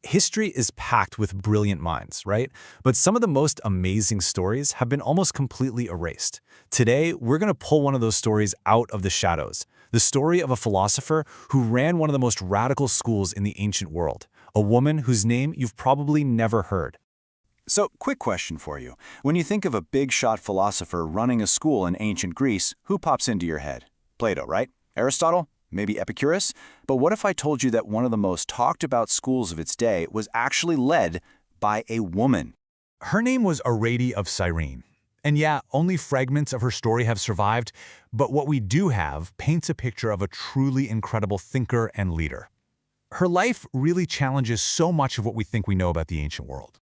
History is packed with brilliant minds, right? But some of the most amazing stories have been almost completely erased. Today, we're going to pull one of those stories out of the shadows. The story of a philosopher who ran one of the most radical schools in the ancient world. A woman whose name you've probably never heard. So, quick question for you. When you think of a big-shot philosopher running a school in ancient Greece, who pops into your head? Plato, right? Aristotle? Maybe Epicurus? But what if I told you that one of the most talked-about schools of its day was actually led by a woman? Her name was Arete of Cyrene. And yeah, only fragments of her story have survived, but what we do have paints a picture of a truly incredible thinker and leader. Her life really challenges so much of what we think we know about the ancient world.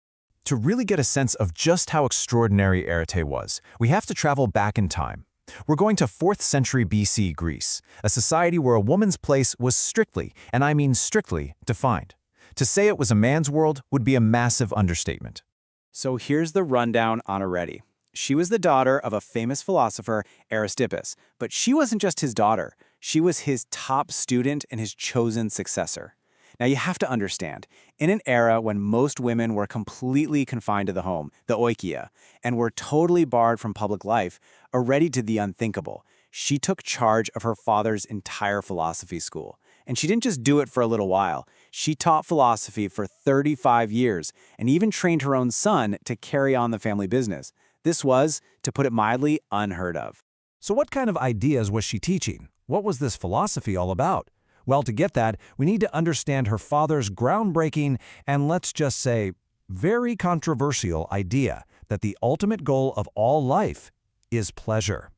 To really get a sense of just how extraordinary Arete was, we have to travel back in time. We're going to 4th century BC Greece, a society where a woman's place was strictly, and I mean strictly, defined. To say it was a man's world would be a massive understatement. So here's the rundown on Arete. She was the daughter of a famous philosopher, Aristippus, but she wasn't just his daughter. She was his top student and his chosen successor. Now you have to understand, in an era when most women were completely confined to the home, the oikia, and were totally barred from public life, Arete did the unthinkable. She took charge of her father's entire philosophy school. And she didn't just do it for a little while. She taught philosophy for 35 years and even trained her own son to carry on the family business. This was, to put it mildly, unheard of. So what kind of ideas was she teaching? What was this philosophy all about? Well, to get that, we need to understand her father's groundbreaking and, let's just say, very controversial idea that the ultimate goal of all life is pleasure.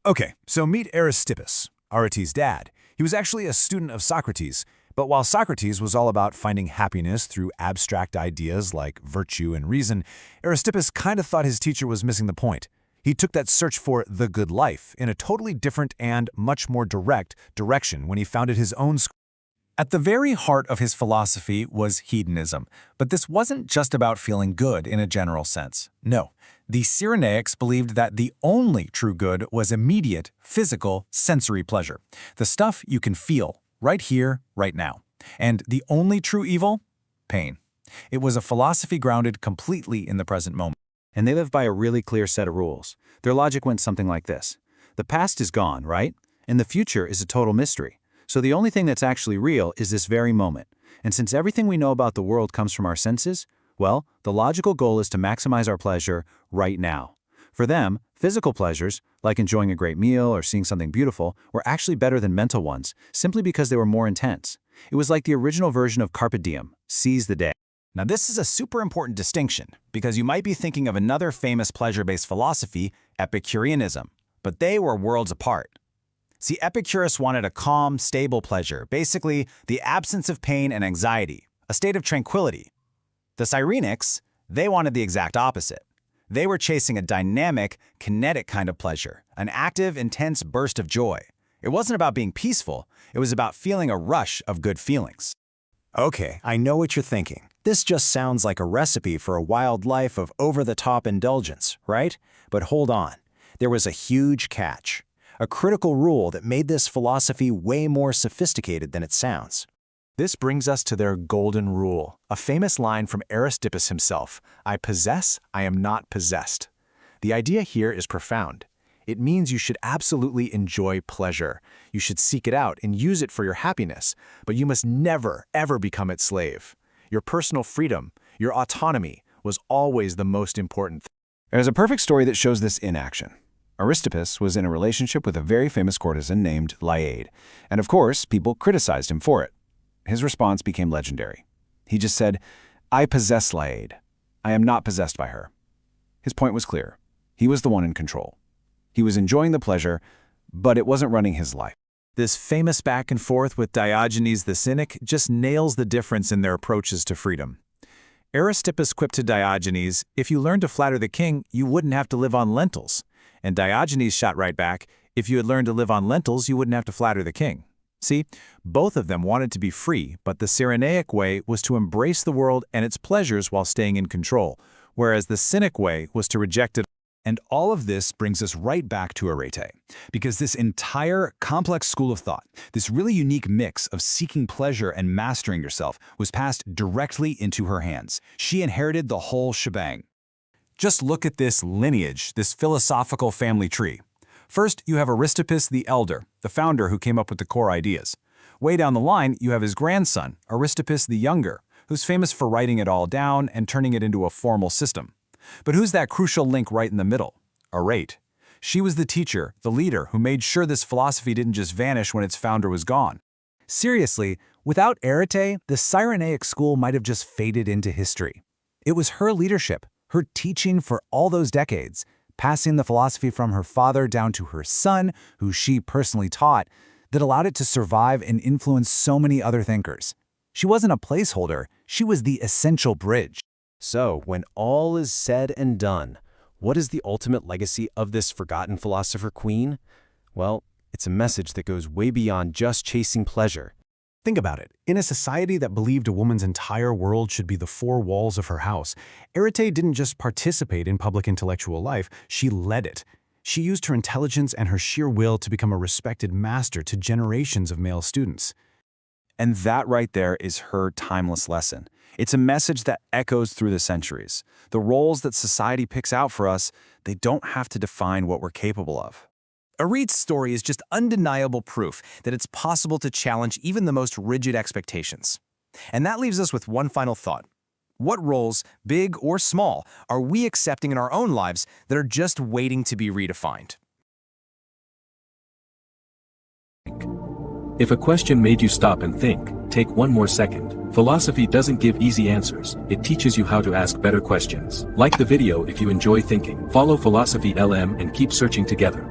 Okay, so meet Aristippus, Arete's dad. He was actually a student of Socrates, but while Socrates was all about finding happiness through abstract ideas like virtue and reason, Aristippus kind of thought his teacher was missing the point. He took that search for the good life in a totally different and much more direct direction when he founded his own school. At the very heart of his philosophy was hedonism, but this wasn't just about feeling good in a general sense. No, the Cyrenaics believed that the only true good was immediate, physical, sensory pleasure, the stuff you can feel right here, right now. And the only true evil? Pain. It was a philosophy grounded completely in the present moment. And they lived by a really clear set of rules. Their logic went something like this. The past is gone, right? And the future is a total mystery. So the only thing that's actually real is this very moment. And since everything we know about the world comes from our senses, well, the logical goal is to maximize our pleasure right now. For them, physical pleasures, like enjoying a great meal or seeing something beautiful, were actually better than mental ones, simply because they were more intense. It was like the original version of Carpe Diem, seize the day. Now this is a super important distinction, because you might be thinking of another famous pleasure-based philosophy, Epicureanism, but they were worlds apart. See, Epicurus wanted a calm, stable pleasure, basically the absence of pain and anxiety, a state of tranquility. The Cyrenaics, they wanted the exact opposite. They were chasing a dynamic, kinetic kind of pleasure, an active, intense burst of joy. It wasn't about being peaceful, it was about feeling a rush of good feelings. Okay, I know what you're thinking. This just sounds like a recipe for a wild life of over-the-top indulgence, right? But hold on. There was a huge catch. A critical rule that made this philosophy way more sophisticated than it sounds. This brings us to their golden rule, a famous line from Aristippus himself, I possess, I am not possessed. The idea here is profound. It means you should absolutely enjoy pleasure. You should seek it out and use it for your happiness, but you must never, ever become its slave. Your personal freedom, your autonomy, was always the most important thing. There's a perfect story that shows this in action. Aristippus was in a relationship with a very famous courtesan named Laiade, and of course, people criticized him for it. His response became legendary. He just said, I possess Laiade. I am not possessed by her. His point was clear. He was the one in control. He was enjoying the pleasure, but it wasn't running his life. This famous back and forth with Diogenes the Cynic just nails the difference in their approaches to freedom. Aristippus quipped to Diogenes, if you learned to flatter the king, you wouldn't have to live on lentils. And Diogenes shot right back, if you had learned to live on lentils, you wouldn't have to flatter the king. See, both of them wanted to be free, but the Cyrenaic way was to embrace the world and its pleasures while staying in control, whereas the Cynic way was to reject it. And all of this brings us right back to Arete, because this entire complex school of thought, this really unique mix of seeking pleasure and mastering yourself, was passed directly into her hands. She inherited the whole shebang. Just look at this lineage, this philosophical family tree. First, you have Aristippus the Elder, the founder who came up with the core ideas. Way down the line, you have his grandson, Aristippus the Younger, who's famous for writing it all down and turning it into a formal system. But who's that crucial link right in the middle? Arete. She was the teacher, the leader, who made sure this philosophy didn't just vanish when its founder was gone. Seriously, without Arete, the Cyrenaic school might have just faded into history. It was her leadership, her teaching for all those decades, passing the philosophy from her father down to her son, who she personally taught, that allowed it to survive and influence so many other thinkers. She wasn't a placeholder, she was the essential bridge. So, when all is said and done, what is the ultimate legacy of this forgotten philosopher queen? Well, it's a message that goes way beyond just chasing pleasure. Think about it. In a society that believed a woman's entire world should be the four walls of her house, Arete didn't just participate in public intellectual life, she led it. She used her intelligence and her sheer will to become a respected master to generations of male students. And that right there is her timeless lesson. It's a message that echoes through the centuries. The roles that society picks out for us, they don't have to define what we're capable of. Arete's story is just undeniable proof that it's possible to challenge even the most rigid expectations. And that leaves us with one final thought. What roles, big or small, are we accepting in our own lives that are just waiting to be redefined? If a question made you stop and think, take one more second. Philosophy doesn't give easy answers, it teaches you how to ask better questions. Like the video if you enjoy thinking. Follow Philosophy LM and keep searching together.